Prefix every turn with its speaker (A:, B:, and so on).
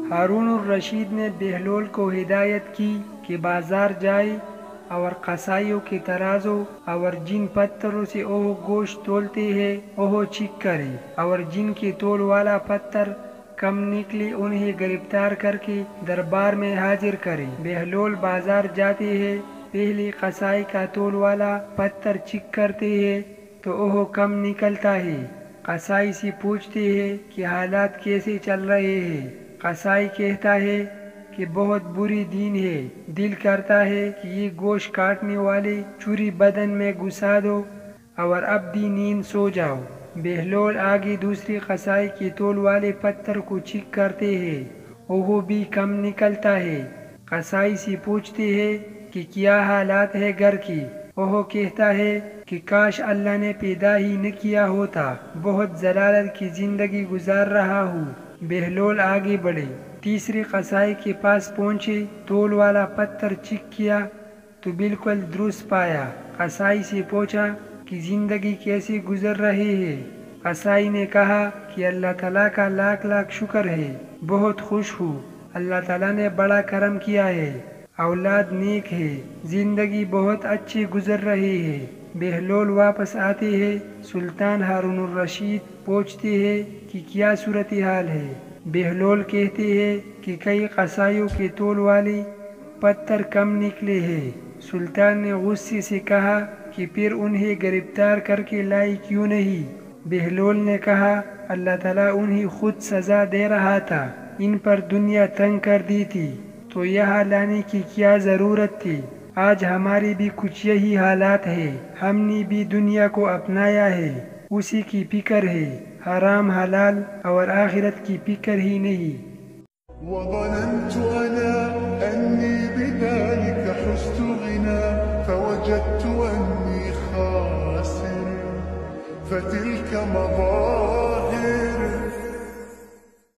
A: ہارون الرشید نے بہلول کو ہدایت کی کہ بازار جائے اور قصائیوں کے ترازو اور جن پتھروں سے وہ گوشت تولتے ہیں وہ چیک کرے، اور جن کے تول والا پتھر کم نکلے انہیں گرفتار کر کے دربار میں حاضر کرے۔ بہلول بازار جاتے ہیں، پہلے قصائی کا تول والا پتھر چیک کرتے ہیں تو وہ کم نکلتا ہے۔ قصائی سے پوچھتے ہیں کہ حالات کیسے چل رہے ہیں۔ قصائی کہتا ہے کہ بہت بری دن ہے، دل کرتا ہے کہ یہ گوشت کاٹنے والے چھری بدن میں گھسا دو اور اب بھی نیند سو جاؤ۔ بہلول آگے دوسرے قصائی کے تول والے پتھر کو چیک کرتے ہیں، وہ بھی کم نکلتا ہے۔ قصائی سے پوچھتے ہیں کہ کیا حالات ہے گھر کی۔ وہ کہتا ہے کہ کاش اللہ نے پیدا ہی نہ کیا ہوتا، بہت ذلالت کی زندگی گزار رہا ہوں۔ بہلول آگے بڑھے، تیسرے قصائی کے پاس پہنچے، تول والا پتھر چیک کیا تو بالکل درست پایا۔ قصائی سے پوچھا کہ زندگی کیسے گزر رہی ہے۔ قصائی نے کہا کہ اللہ تعالیٰ کا لاکھ لاکھ شکر ہے، بہت خوش ہوں، اللہ تعالیٰ نے بڑا کرم کیا ہے، اولاد نیک ہے، زندگی بہت اچھی گزر رہی ہے۔ بہلول واپس آتے ہیں، سلطان ہارون الرشید پوچھتے ہیں کہ کیا صورتحال ہے۔ بہلول کہتے ہیں کہ کئی قصائیوں کے تول والے پتھر کم نکلے ہیں۔ سلطان نے غصے سے کہا کہ پھر انہیں گرفتار کر کے لائے کیوں نہیں؟ بہلول نے کہا اللہ تعالیٰ انہیں خود سزا دے رہا تھا، ان پر دنیا تنگ کر دی تھی تو یہاں لانے کی کیا ضرورت تھی؟ آج ہماری بھی کچھ یہی حالات ہے، ہم نے بھی دنیا کو اپنایا ہے، اسی کی فکر ہے، حرام حلال اور آخرت کی فکر ہی نہیں۔
B: وظننت أنا أني بذلك حزت غنى فوجدت أني خاسر فتلك مظاهر